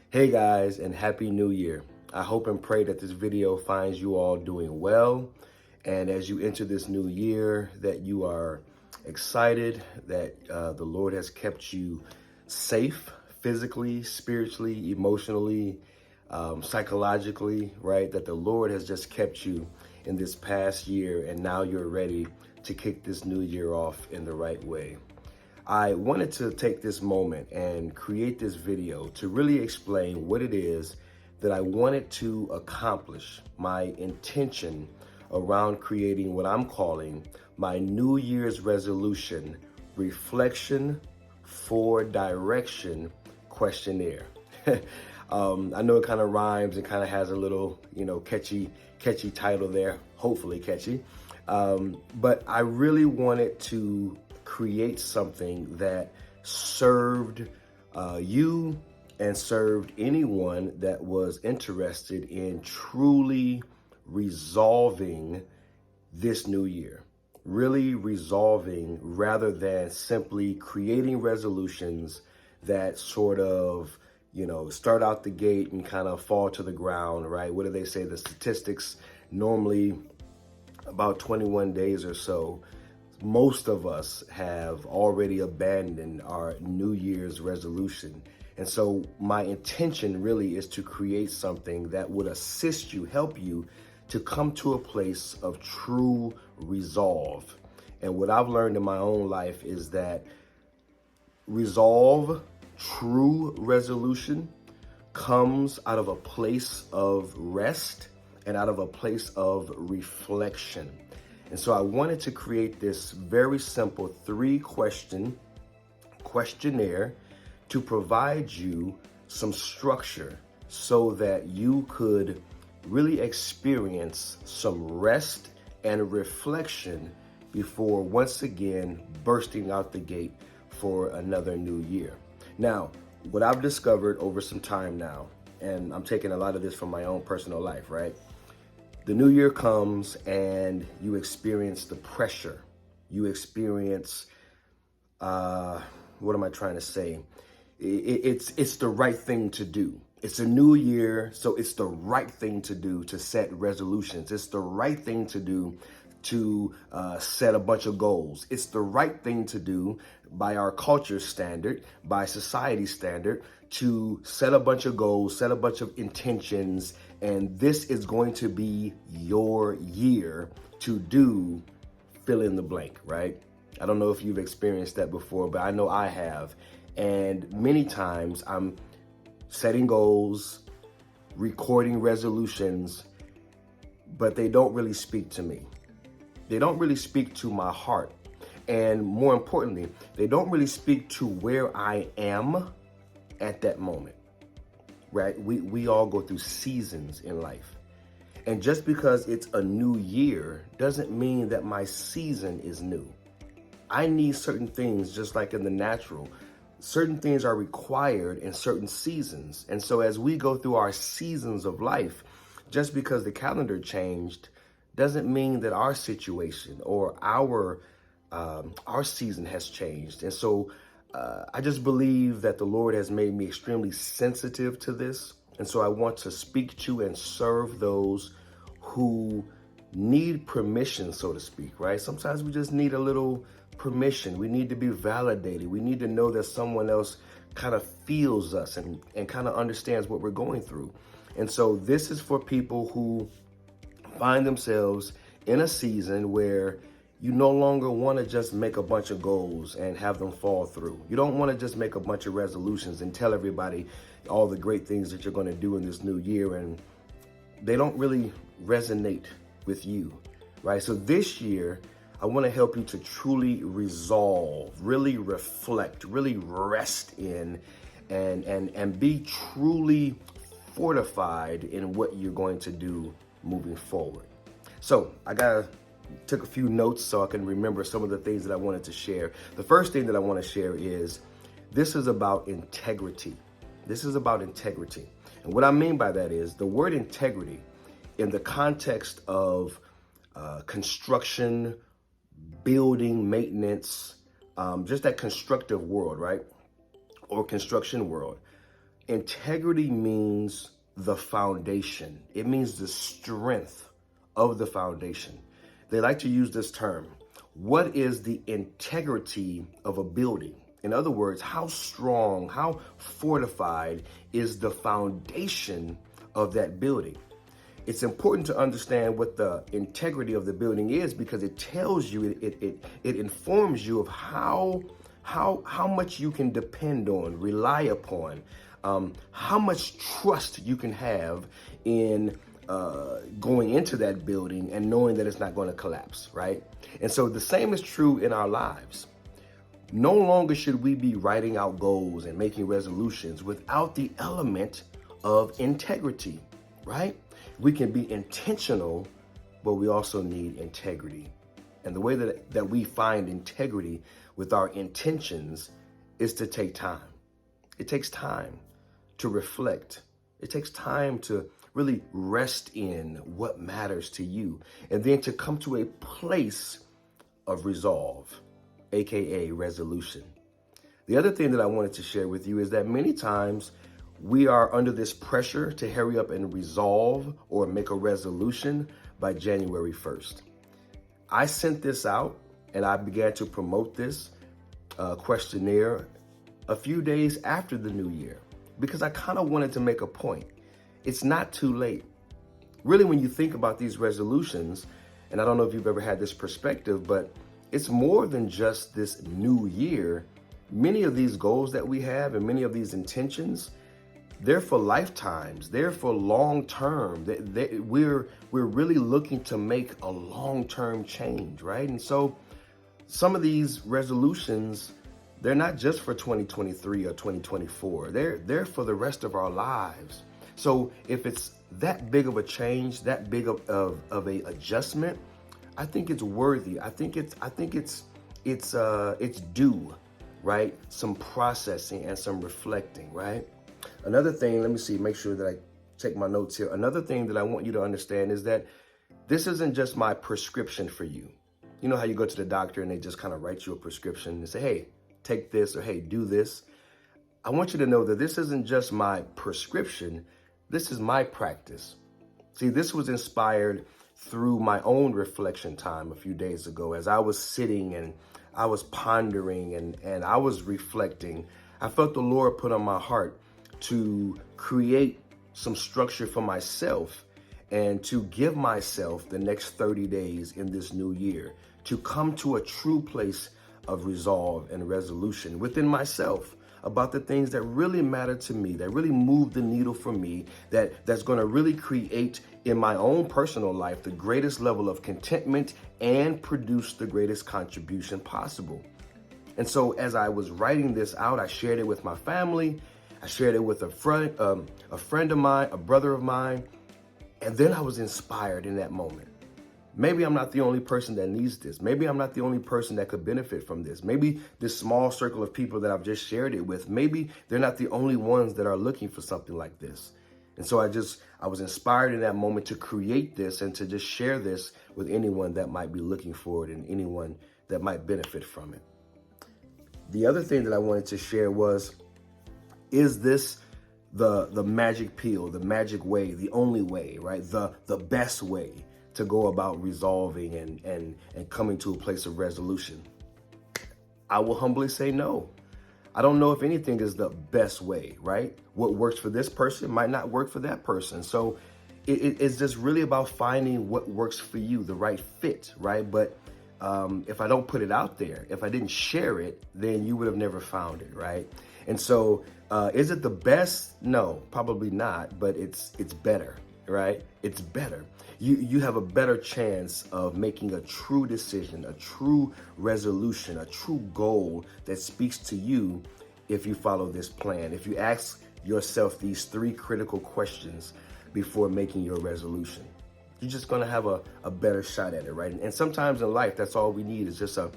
Hey guys, and Happy New Year. I hope and pray that this video finds you all doing well. And as you enter this new year, that you are excited, that the Lord has kept you safe physically, spiritually, emotionally, psychologically, right? That the Lord has just kept you in this past year, and now you're ready to kick this new year off in the right way. I wanted to take this moment and create this video to really explain what it is that I wanted to accomplish, my intention around creating what I'm calling my New Year's resolution reflection for direction questionnaire. I know it kind of rhymes and kind of has a little, catchy title there, hopefully catchy. But I really wanted to create something that served you and served anyone that was interested in truly resolving this new year. Really resolving rather than simply creating resolutions that sort of, start out the gate and kind of fall to the ground, right? What do they say? The statistics normally about 21 days or so, most of us have already abandoned our New Year's resolution. And so my intention really is to create something that would assist you, help you to come to a place of true resolve. And what I've learned in my own life is that resolve, true resolution, comes out of a place of rest and out of a place of reflection. And so I wanted to create this very simple 3-question questionnaire to provide you some structure so that you could really experience some rest and reflection before once again bursting out the gate for another new year. Now, what I've discovered over some time now, and I'm taking a lot of this from my own personal life, right? The new year comes and you experience the pressure. You experience, what am I trying to say? It's the right thing to do. It's a new year, so it's the right thing to do to set resolutions. It's the right thing to do to set a bunch of goals. It's the right thing to do by our culture standard, by society standard, to set a bunch of goals, set a bunch of intentions, and this is going to be your year to do fill in the blank, right? I don't know if you've experienced that before, but I know I have. And many times I'm setting goals, recording resolutions, but they don't really speak to me. They don't really speak to my heart. And more importantly, they don't really speak to where I am at that moment, right? We all go through seasons in life. And just because it's a new year doesn't mean that my season is new. I need certain things, just like in the natural. Certain things are required in certain seasons. And so as we go through our seasons of life, just because the calendar changed doesn't mean that our situation or our season has changed. And so I just believe that the Lord has made me extremely sensitive to this. And so I want to speak to and serve those who need permission, so to speak, right? Sometimes we just need a little permission. We need to be validated. We need to know that someone else kind of feels us and kind of understands what we're going through. And so this is for people who find themselves in a season where you no longer want to just make a bunch of goals and have them fall through. You don't want to just make a bunch of resolutions and tell everybody all the great things that you're going to do in this new year, and they don't really resonate with you, right? So this year, I want to help you to truly resolve, really reflect, really rest in, and be truly fortified in what you're going to do moving forward. So I took a few notes so I can remember some of the things that I wanted to share. The first thing that I want to share is this is about integrity. This is about integrity. And what I mean by that is the word integrity in the context of construction, building, maintenance, just that constructive world, right? Or construction world. Integrity means the foundation. It means the strength of the foundation. They like to use this term. What is the integrity of a building? In other words, how strong, how fortified is the foundation of that building? It's important to understand what the integrity of the building is, because it tells you, it informs you of how much you can depend on, rely upon, how much trust you can have in going into that building and knowing that it's not going to collapse, right? And so the same is true in our lives. No longer should we be writing out goals and making resolutions without the element of integrity, right? We can be intentional, but we also need integrity. And the way that we find integrity with our intentions is to take time. It takes time to reflect. It takes time to really rest in what matters to you, and then to come to a place of resolve, aka resolution. The other thing that I wanted to share with you is that many times we are under this pressure to hurry up and resolve or make a resolution by January 1st. I sent this out and I began to promote this questionnaire a few days after the new year, because I kind of wanted to make a point. It's not too late. Really, when you think about these resolutions, and I don't know if you've ever had this perspective, but it's more than just this new year. Many of these goals that we have and many of these intentions, they're for lifetimes. They're for long term. We're really looking to make a long-term change, right? And so some of these resolutions, they're not just for 2023 or 2024. They're for the rest of our lives. So if it's that big of a change, that big of a adjustment, I think it's worthy. I think it's due, right? Some processing and some reflecting, right? Another thing, let me see, make sure that I take my notes here. Another thing that I want you to understand is that this isn't just my prescription for you. You know how you go to the doctor and they just kind of write you a prescription and say, hey, take this, or hey, do this. I want you to know that this isn't just my prescription. This is my practice. See, this was inspired through my own reflection time a few days ago. As I was sitting and I was pondering and I was reflecting, I felt the Lord put on my heart to create some structure for myself and to give myself the next 30 days in this new year to come to a true place of resolve and resolution within myself about the things that really matter to me, that really move the needle for me, that's going to really create in my own personal life the greatest level of contentment and produce the greatest contribution possible. And so as I was writing this out, I shared it with my family. I shared it with a friend of mine, a brother of mine, and then I was inspired in that moment. Maybe I'm not the only person that needs this. Maybe I'm not the only person that could benefit from this. Maybe this small circle of people that I've just shared it with, maybe they're not the only ones that are looking for something like this. And so I was inspired in that moment to create this and to just share this with anyone that might be looking for it and anyone that might benefit from it. The other thing that I wanted to share was, is this the magic pill, the magic way, the only way, right? The best way to go about resolving and coming to a place of resolution? I will humbly say no. I don't know if anything is the best way, right? What works for this person might not work for that person. So it's just really about finding what works for you, the right fit, right? But if I don't put it out there, if I didn't share it, then you would have never found it, right? And so is it the best? No, probably not, but it's better, right? It's better. You have a better chance of making a true decision, a true resolution, a true goal that speaks to you if you follow this plan. If you ask yourself these 3 critical questions before making your resolution, you're just going to have a better shot at it, right? And sometimes in life, that's all we need is just a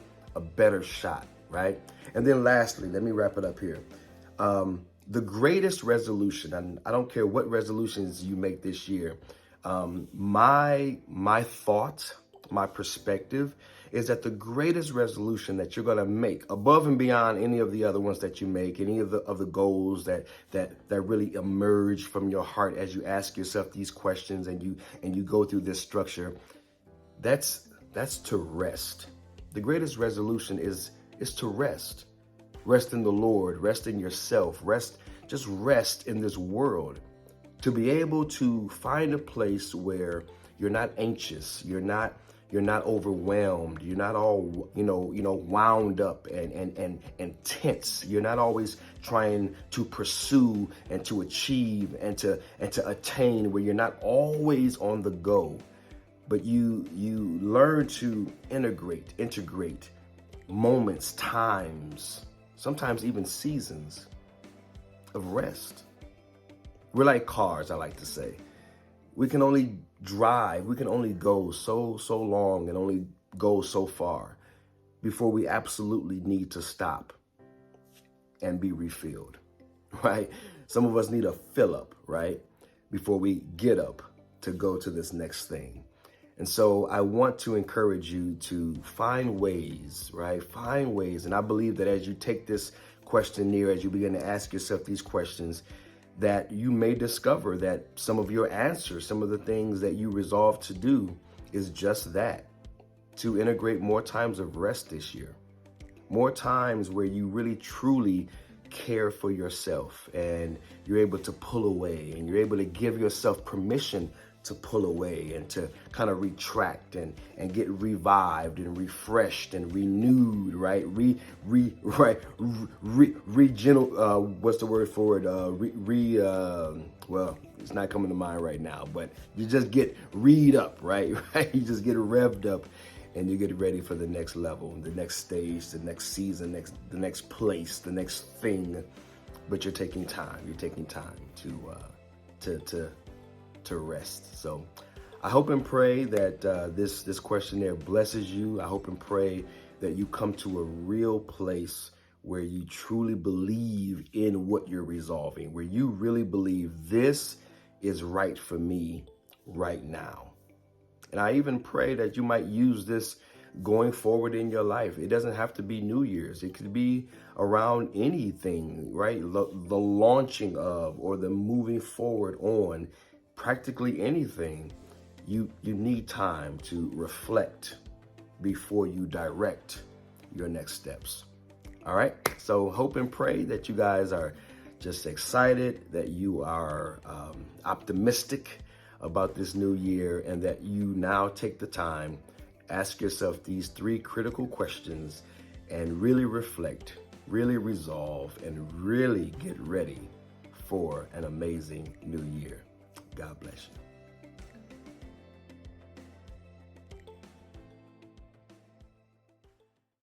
better shot, right? And then lastly, let me wrap it up here. The greatest resolution, and I don't care what resolutions you make this year, my thought, my perspective is that the greatest resolution that you're going to make, above and beyond any of the other ones that you make, any of the goals that really emerge from your heart as you ask yourself these questions and you go through this structure, that's to rest. The greatest resolution is to rest. Rest in the Lord, rest in yourself, just rest in this world. To be able to find a place where you're not anxious, you're not overwhelmed, you're not all wound up and tense. You're not always trying to pursue and to achieve and to attain, where you're not always on the go, but you learn to integrate moments, times, sometimes even seasons of rest. We're like cars, I like to say. We can only drive, we can only go so long and only go so far before we absolutely need to stop and be refilled, right? Some of us need a fill up, right? Before we get up to go to this next thing. And so I want to encourage you to find ways, right? Find ways. And I believe that as you take this questionnaire, as you begin to ask yourself these questions, that you may discover that some of your answers, some of the things that you resolve to do is just that, to integrate more times of rest this year, more times where you really truly care for yourself and you're able to pull away and you're able to give yourself permission to pull away and to kind of retract and get revived and refreshed and renewed, right? What's the word for it? Well, it's not coming to mind right now, but you just get reed up, right? You just get revved up and you get ready for the next level, the next stage, the next season, the next place, the next thing. But you're taking time. You're taking time to rest. So I hope and pray that this questionnaire blesses you. I hope and pray that you come to a real place where you truly believe in what you're resolving, where you really believe this is right for me right now. And I even pray that you might use this going forward in your life. It doesn't have to be New Year's. It could be around anything, right? The launching of or the moving forward on practically anything. You need time to reflect before you direct your next steps. All right. So hope and pray that you guys are just excited, that you are optimistic about this new year, and that you now take the time, ask yourself these 3 critical questions and really reflect, really resolve, and really get ready for an amazing new year. God bless you.